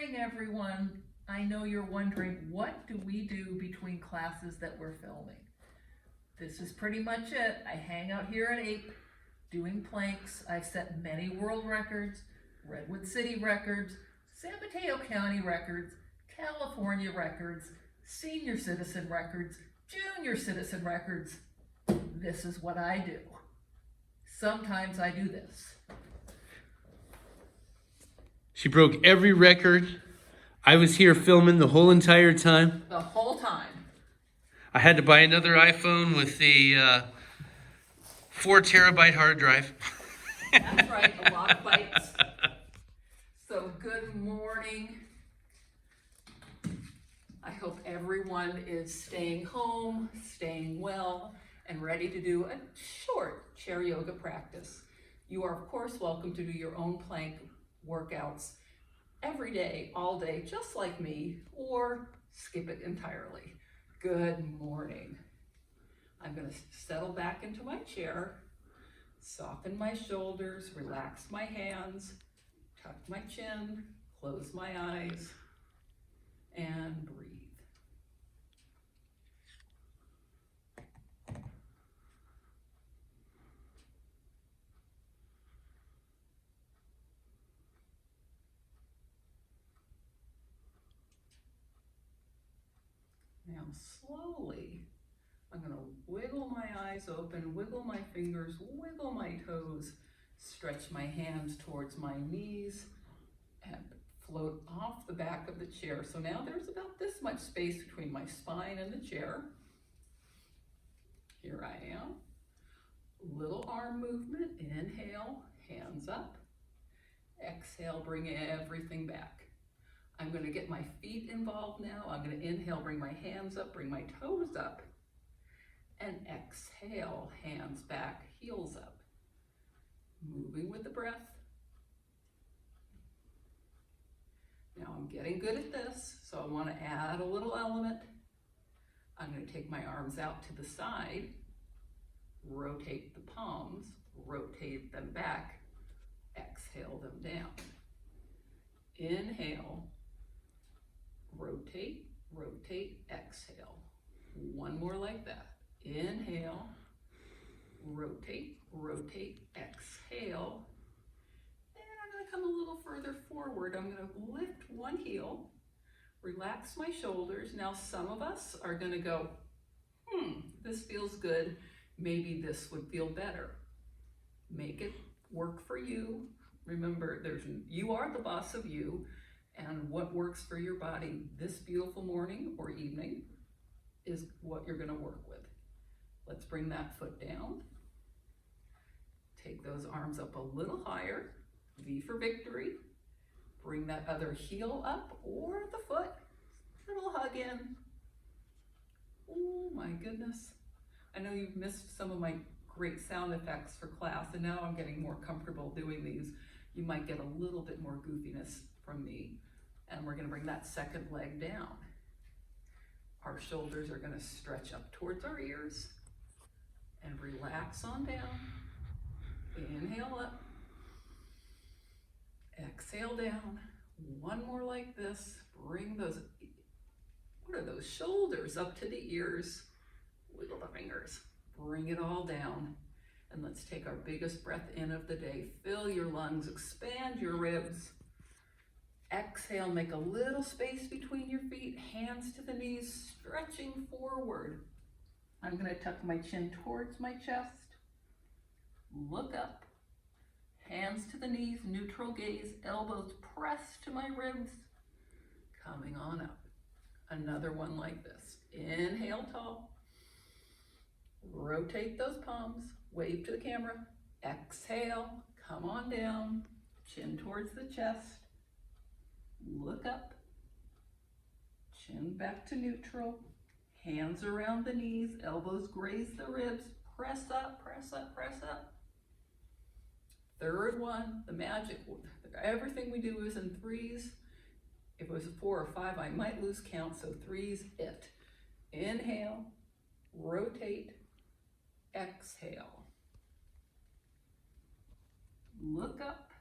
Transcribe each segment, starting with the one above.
morning, everyone. I know you're wondering, what do we do between classes that we're filming? This is pretty much it. I hang out here at APE doing planks. I've set many world records, Redwood City records, San Mateo County records, California records, senior citizen records, junior citizen records. This is what I do. Sometimes I do this. She broke every record. I was here filming the whole entire time. The whole time. I had to buy another iPhone with the 4 terabyte hard drive. That's right, a lot of bites. So good morning. I hope everyone is staying home, staying well, and ready to do a short chair yoga practice. You are, of course, welcome to do your own plank workouts every day, all day, just like me, or skip it entirely. Good morning. I'm going to settle back into my chair, soften my shoulders, relax my hands, tuck my chin, close my eyes, and breathe. Now slowly, I'm going to wiggle my eyes open, wiggle my fingers, wiggle my toes, stretch my hands towards my knees, and float off the back of the chair. So now there's about this much space between my spine and the chair. Here I am. Little arm movement. Inhale, hands up. Exhale, bring everything back. I'm going to get my feet involved now. I'm going to inhale, bring my hands up, bring my toes up. And exhale, hands back, heels up. Moving with the breath. Now I'm getting good at this, so I want to add a little element. I'm going to take my arms out to the side, rotate the palms, rotate them back, exhale them down. Inhale, rotate, rotate, exhale. One more like that. Inhale, rotate, rotate, exhale. And I'm going to come a little further forward. I'm going to lift one heel, relax my shoulders. Now some of us are going to go, this feels good. Maybe this would feel better. Make it work for you. Remember, you are the boss of you, and what works for your body this beautiful morning or evening is what you're going to work with. Let's bring that foot down. Take those arms up a little higher. V for victory. Bring that other heel up or the foot. Little hug in. Oh my goodness. I know you've missed some of my great sound effects for class, and now I'm getting more comfortable doing these. You might get a little bit more goofiness from me. And we're going to bring that second leg down. Our shoulders are going to stretch up towards our ears and relax on down. Inhale up. Exhale down. One more like this. Bring those, what are those, shoulders up to the ears. Wiggle the fingers. Bring it all down. And let's take our biggest breath in of the day. Fill your lungs, expand your ribs. Exhale, make a little space between your feet, hands to the knees, stretching forward. I'm going to tuck my chin towards my chest. Look up. Hands to the knees, neutral gaze, elbows pressed to my ribs. Coming on up. Another one like this. Inhale tall. Rotate those palms. Wave to the camera. Exhale. Come on down. Chin towards the chest. Look up. Chin back to neutral. Hands around the knees. Elbows graze the ribs. Press up, press up, press up. Third one, the magic. Everything we do is in threes. If it was 4 or 5, I might lose count, so three's it. Inhale, rotate, exhale. Look up,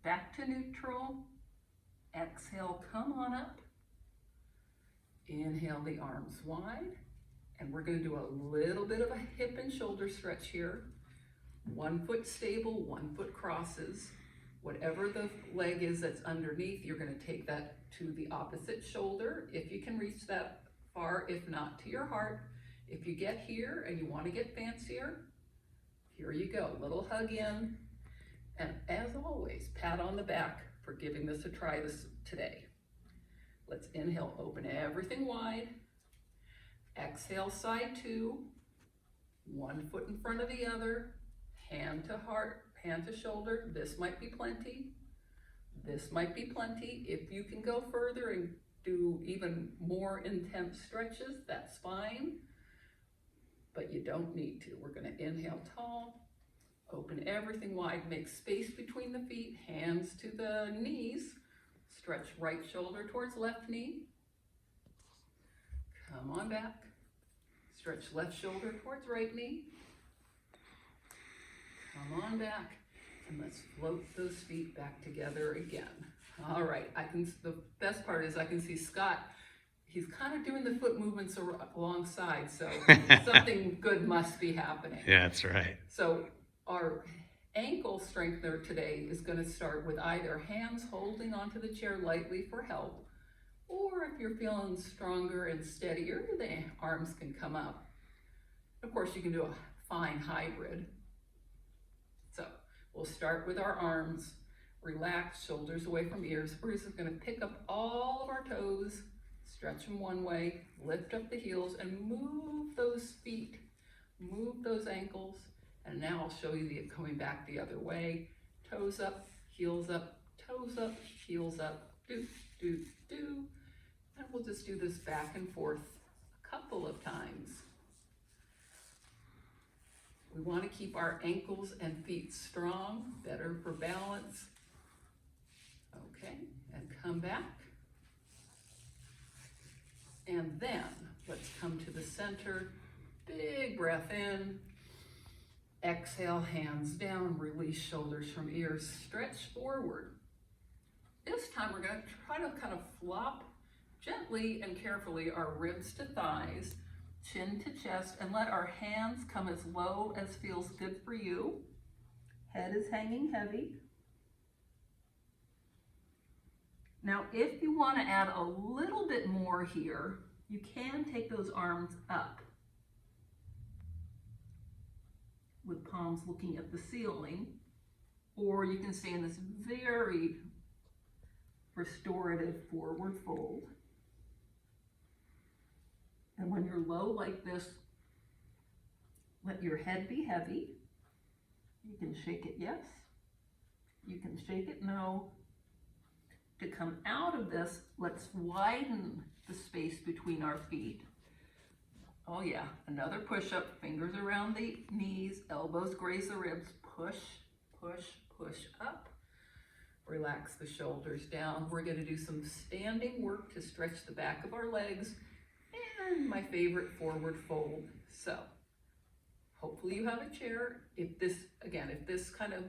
back to neutral, come on up. Inhale the arms wide. And we're going to do a little bit of a hip and shoulder stretch here. 1 foot stable, 1 foot crosses. Whatever the leg is that's underneath, you're going to take that to the opposite shoulder if you can reach that far, if not to your heart. If you get here and you want to get fancier, here you go. Little hug in. And as always, pat on the back for giving this a try today. Let's inhale, open everything wide. Exhale, side 2. 1 foot in front of the other. Hand to heart, hand to shoulder. This might be plenty. This might be plenty. If you can go further and do even more intense stretches, that's fine. But you don't need to. We're going to inhale tall, open everything wide, make space between the feet, hands to the knees. Stretch right shoulder towards left knee. Come on back. Stretch left shoulder towards right knee. Come on back. And let's float those feet back together again. All right, the best part is I can see Scott. He's kind of doing the foot movements alongside, so something good must be happening. Yeah, that's right. So our ankle strengthener today is going to start with either hands holding onto the chair lightly for help, or if you're feeling stronger and steadier, the arms can come up. Of course, you can do a fine hybrid. So we'll start with our arms. Relax, shoulders away from ears. We're just going to pick up all of our toes, stretch them one way, lift up the heels, and move those feet, move those ankles. And now I'll show you the coming back the other way. Toes up, heels up, toes up, heels up, do, do, do. And we'll just do this back and forth a couple of times. We want to keep our ankles and feet strong, better for balance. Okay, and come back. And then let's come to the center. Big breath in. Exhale, hands down, release shoulders from ears, stretch forward. This time we're going to try to kind of flop gently and carefully our ribs to thighs, chin to chest, and let our hands come as low as feels good for you. Head is hanging heavy. Now, if you want to add a little bit more here, you can take those arms up with palms looking at the ceiling, or you can stay in this very restorative forward fold. And when you're low like this, let your head be heavy. You can shake it yes. You can shake it no. To come out of this, let's widen the space between our feet. Oh yeah, another push-up, fingers around the knees, elbows graze the ribs, push, push, push up. Relax the shoulders down. We're going to do some standing work to stretch the back of our legs, and my favorite, forward fold. So hopefully you have a chair. If this kind of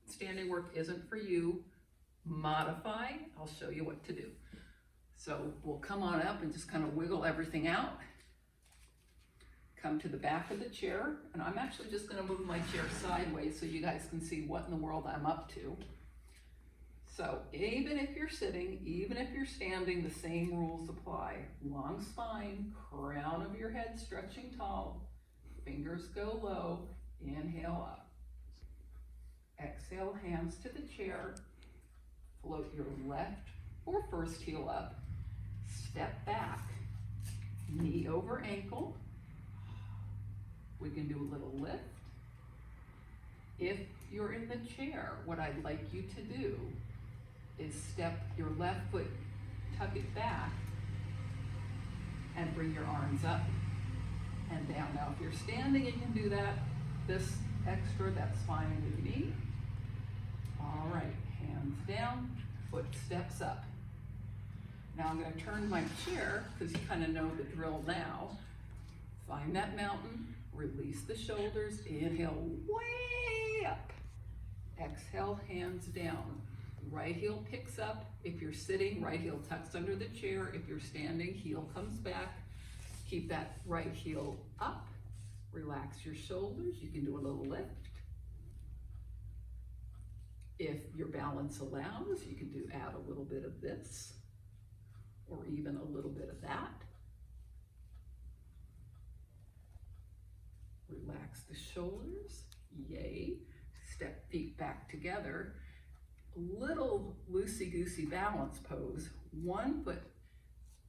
standing work isn't for you, modify. I'll show you what to do. So we'll come on up and just kind of wiggle everything out. Come to the back of the chair, and I'm actually just going to move my chair sideways so you guys can see what in the world I'm up to. So even if you're sitting, even if you're standing, the same rules apply. Long spine, crown of your head stretching tall, fingers go low, inhale up. Exhale, hands to the chair. Float your left or first heel up. Step back, knee over ankle. We can do a little lift. If you're in the chair, what I'd like you to do is step your left foot, tuck it back, and bring your arms up and down. Now, if you're standing, you can do that. This extra, that's fine with me. All right, hands down, foot steps up. Now I'm going to turn my chair, because you kind of know the drill now. Find that mountain, release the shoulders, inhale way up. Exhale, hands down. Right heel picks up. If you're sitting, right heel tucks under the chair. If you're standing, heel comes back. Keep that right heel up. Relax your shoulders. You can do a little lift. If your balance allows, you can add a little bit of this, or even a little bit of that. Relax the shoulders. Yay. Step feet back together. Little loosey-goosey balance pose. One foot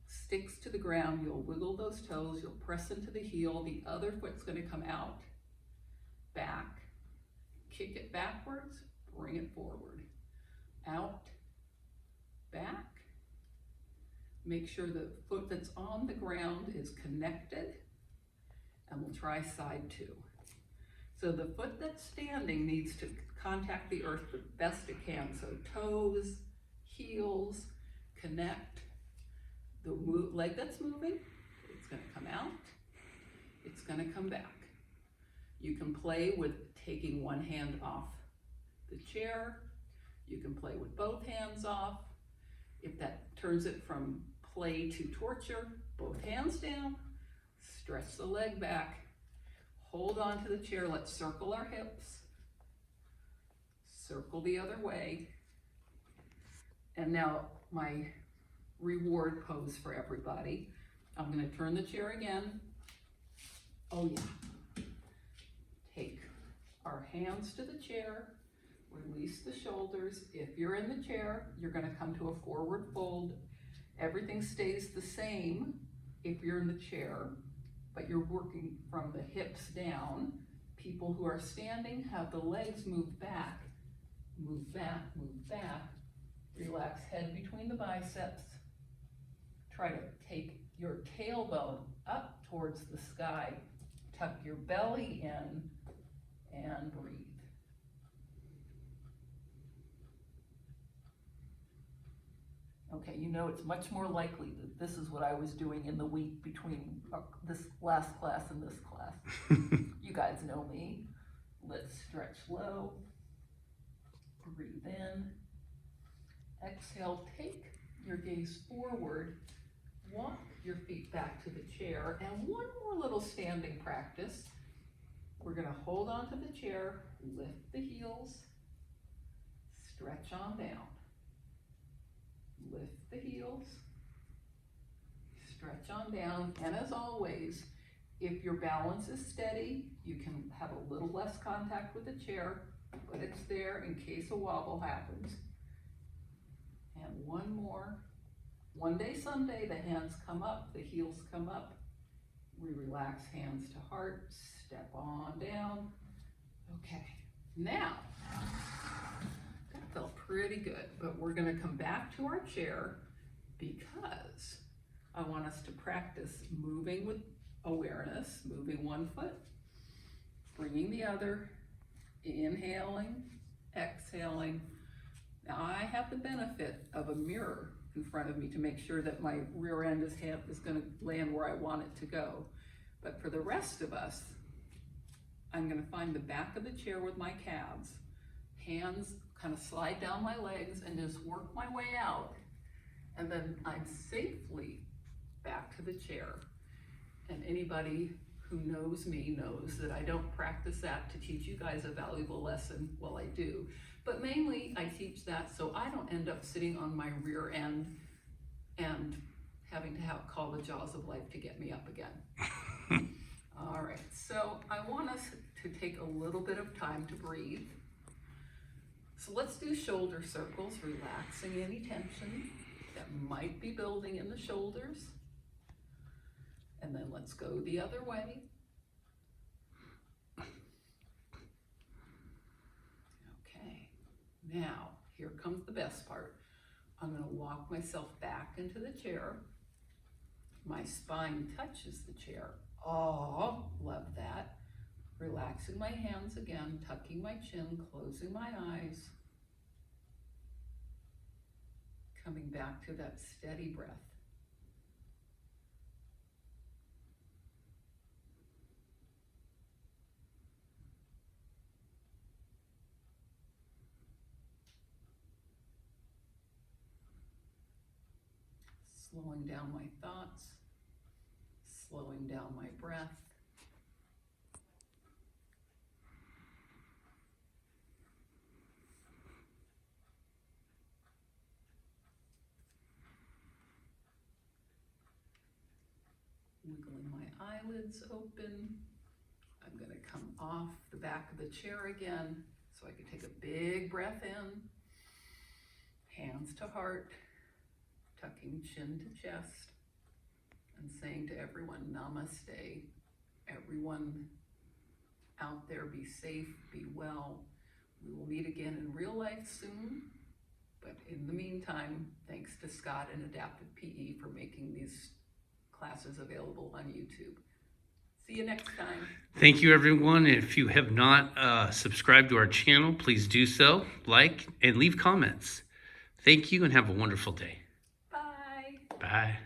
sticks to the ground. You'll wiggle those toes. You'll press into the heel. The other foot's going to come out, back, kick it backwards, bring it forward, out, back. Make sure the foot that's on the ground is connected, and we'll try side two. So the foot that's standing needs to contact the earth the best it can. So toes, heels, connect. The leg that's moving, it's going to come out. It's going to come back. You can play with taking one hand off the chair. You can play with both hands off. If that turns it from play to torture, both hands down, stretch the leg back, hold on to the chair. Let's circle our hips. Circle the other way. And now my reward pose for everybody. I'm going to turn the chair again. Oh yeah. Take our hands to the chair. Release the shoulders. If you're in the chair, you're going to come to a forward fold. Everything stays the same if you're in the chair, but you're working from the hips down. People who are standing have the legs move back, move back, move back. Relax head between the biceps. Try to take your tailbone up towards the sky. Tuck your belly in and breathe. Okay, you know it's much more likely that this is what I was doing in the week between this last class and this class. You guys know me. Let's stretch low. Breathe in. Exhale, take your gaze forward. Walk your feet back to the chair. And one more little standing practice. We're going to hold on to the chair, lift the heels, stretch on down. Lift the heels, stretch on down, and as always, if your balance is steady, you can have a little less contact with the chair, but it's there in case a wobble happens. And one more. One day, someday, the hands come up, the heels come up. We relax hands to heart, step on down. Okay, now, that felt pretty good, but we're going to come back to our chair because I want us to practice moving with awareness, moving one foot, bringing the other, inhaling, exhaling. Now I have the benefit of a mirror in front of me to make sure that my rear end is going to land where I want it to go. But for the rest of us, I'm going to find the back of the chair with my calves, hands kind of slide down my legs and just work my way out. And then I'm safely back to the chair. And anybody who knows me knows that I don't practice that to teach you guys a valuable lesson. Well, I do. But mainly I teach that so I don't end up sitting on my rear end and having to call the jaws of life to get me up again. All right, so I want us to take a little bit of time to breathe. So let's do shoulder circles, relaxing any tension that might be building in the shoulders. And then let's go the other way. Okay, now here comes the best part. I'm going to walk myself back into the chair. My spine touches the chair. Oh, love that. Relaxing my hands again, tucking my chin, closing my eyes. Coming back to that steady breath. slowing down my thoughts, slowing down my breath. Wiggling my eyelids open. I'm going to come off the back of the chair again so I can take a big breath in. Hands to heart, tucking chin to chest, and saying to everyone, namaste. Everyone out there, be safe, be well. We will meet again in real life soon. But in the meantime, thanks to Scott and Adaptive PE for making these classes available on YouTube. See you next time. Thank you, everyone. If you have not subscribed to our channel, please do so, like, and leave comments. Thank you and have a wonderful day. Bye. Bye.